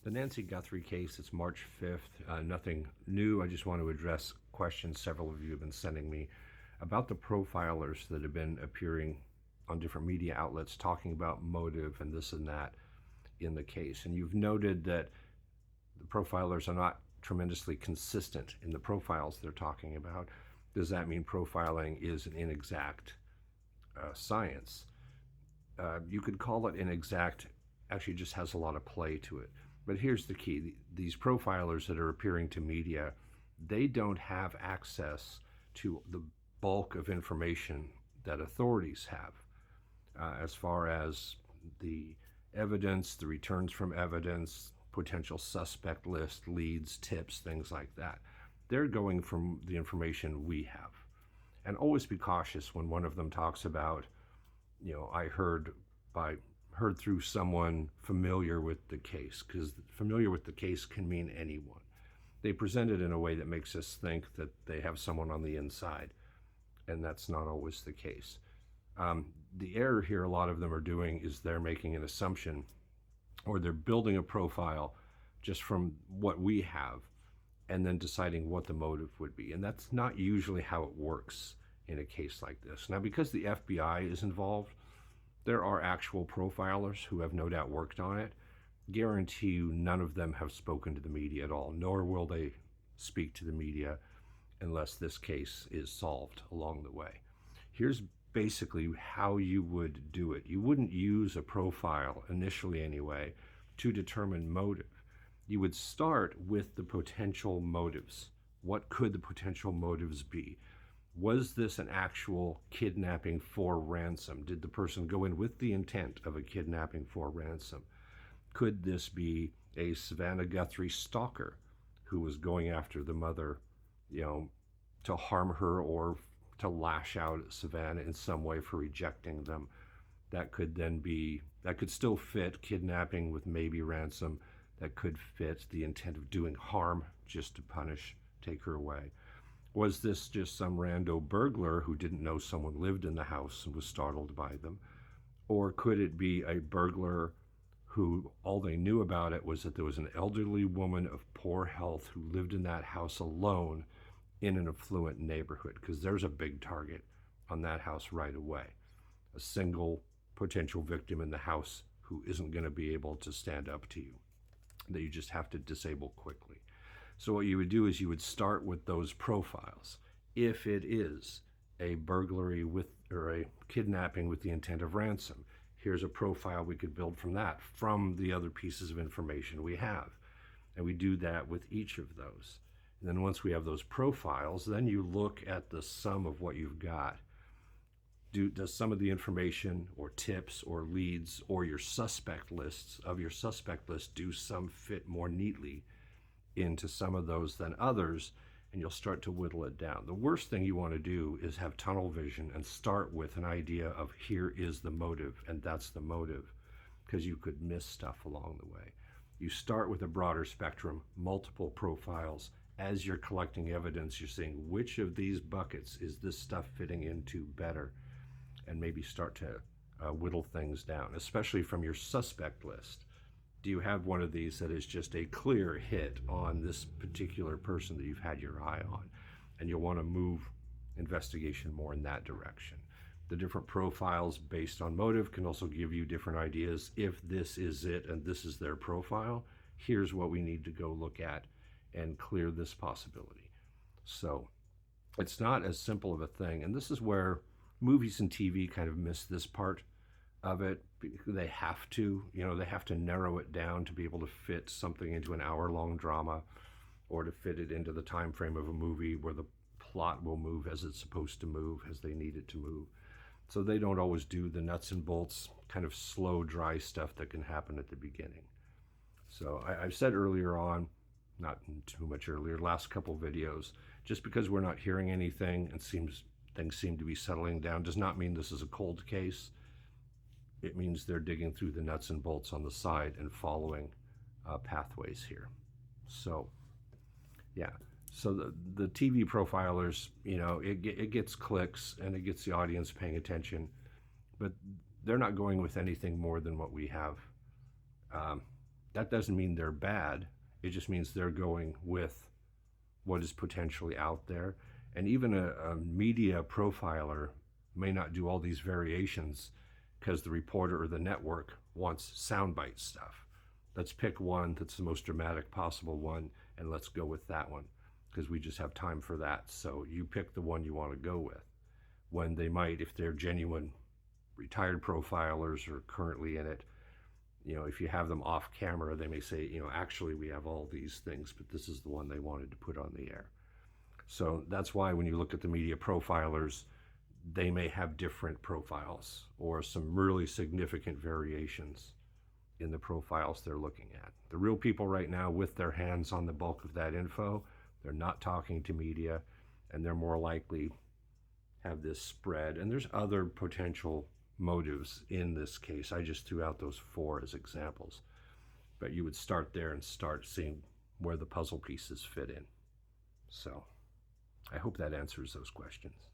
The Nancy Guthrie case, it's March 5th. Nothing new. I just want to address questions several of you have been sending me about the profilers that have been appearing on different media outlets talking about motive and this and that in the case. And you've noted that the profilers are not tremendously consistent in the profiles they're talking about. Does that mean profiling is an inexact science? You could call it inexact, actually just has a lot of play to it. But here's the key. These profilers that are appearing to media, they don't have access to the bulk of information that authorities have as far as the evidence, the returns from evidence, potential suspect list, leads, tips, things like that. They're going from the information we have. And always be cautious when one of them talks about, I heard through someone familiar with the case, because familiar with the case can mean anyone. They present it in a way that makes us think that they have someone on the inside, and that's not always the case. The error here a lot of them are doing is they're making an assumption, or they're building a profile just from what we have, and then deciding what the motive would be. And that's not usually how it works in a case like this. Now, because the FBI is involved, there are actual profilers who have no doubt worked on it. Guarantee you none of them have spoken to the media at all, nor will they speak to the media unless this case is solved along the way. Here's basically how you would do it. You wouldn't use a profile, initially anyway, to determine motive. You would start with the potential motives. What could the potential motives be? Was this an actual kidnapping for ransom? Did the person go in with the intent of a kidnapping for ransom? Could this be a Savannah Guthrie stalker who was going after the mother, to harm her or to lash out at Savannah in some way for rejecting them? That could still fit kidnapping with maybe ransom. That could fit the intent of doing harm just to punish, take her away. Was this just some rando burglar who didn't know someone lived in the house and was startled by them? Or could it be a burglar who all they knew about it was that there was an elderly woman of poor health who lived in that house alone in an affluent neighborhood? Because there's a big target on that house right away. A single potential victim in the house who isn't going to be able to stand up to you, that you just have to disable quickly. So what you would do is you would start with those profiles. If it is a burglary or a kidnapping with the intent of ransom, here's a profile we could build from that, from the other pieces of information we have. And we do that with each of those. And then once we have those profiles, then you look at the sum of what you've got. Does some of the information or tips or leads or your suspect lists of your suspect list, do some fit more neatly into some of those than others? And you'll start to whittle it down. The worst thing you want to do is have tunnel vision and start with an idea of here is the motive and that's the motive, because you could miss stuff along the way. You start with a broader spectrum, multiple profiles. As you're collecting evidence, you're seeing which of these buckets is this stuff fitting into better, and maybe start to whittle things down, especially from your suspect list. Do you have one of these that is just a clear hit on this particular person that you've had your eye on, and you'll want to move investigation more in that direction? The different profiles based on motive can also give you different ideas. If this is it and this is their profile, here's what we need to go look at and clear this possibility. So it's not as simple of a thing, and this is where movies and TV kind of miss this part of it. They have to, they have to narrow it down to be able to fit something into an hour-long drama, or to fit it into the time frame of a movie where the plot will move as it's supposed to move, as they need it to move. So they don't always do the nuts and bolts, kind of slow, dry stuff that can happen at the beginning. So I've said earlier on, not too much earlier, last couple videos, just because we're not hearing anything and things seem to be settling down does not mean this is a cold case. It means they're digging through the nuts and bolts on the side and following pathways here. So, yeah. So the TV profilers, it gets clicks and it gets the audience paying attention, but they're not going with anything more than what we have. That doesn't mean they're bad. It just means they're going with what is potentially out there. And even a media profiler may not do all these variations because the reporter or the network wants soundbite stuff. Let's pick one that's the most dramatic possible one, and let's go with that one because we just have time for that. So you pick the one you want to go with. When they might, if they're genuine retired profilers or currently in it, if you have them off camera, they may say, actually we have all these things, but this is the one they wanted to put on the air. So that's why when you look at the media profilers, they may have different profiles or some really significant variations in the profiles they're looking at. The real people right now, with their hands on the bulk of that info, they're not talking to media, and they're more likely have this spread. And there's other potential motives in this case. I just threw out those 4 as examples, but you would start there and start seeing where the puzzle pieces fit in. So I hope that answers those questions.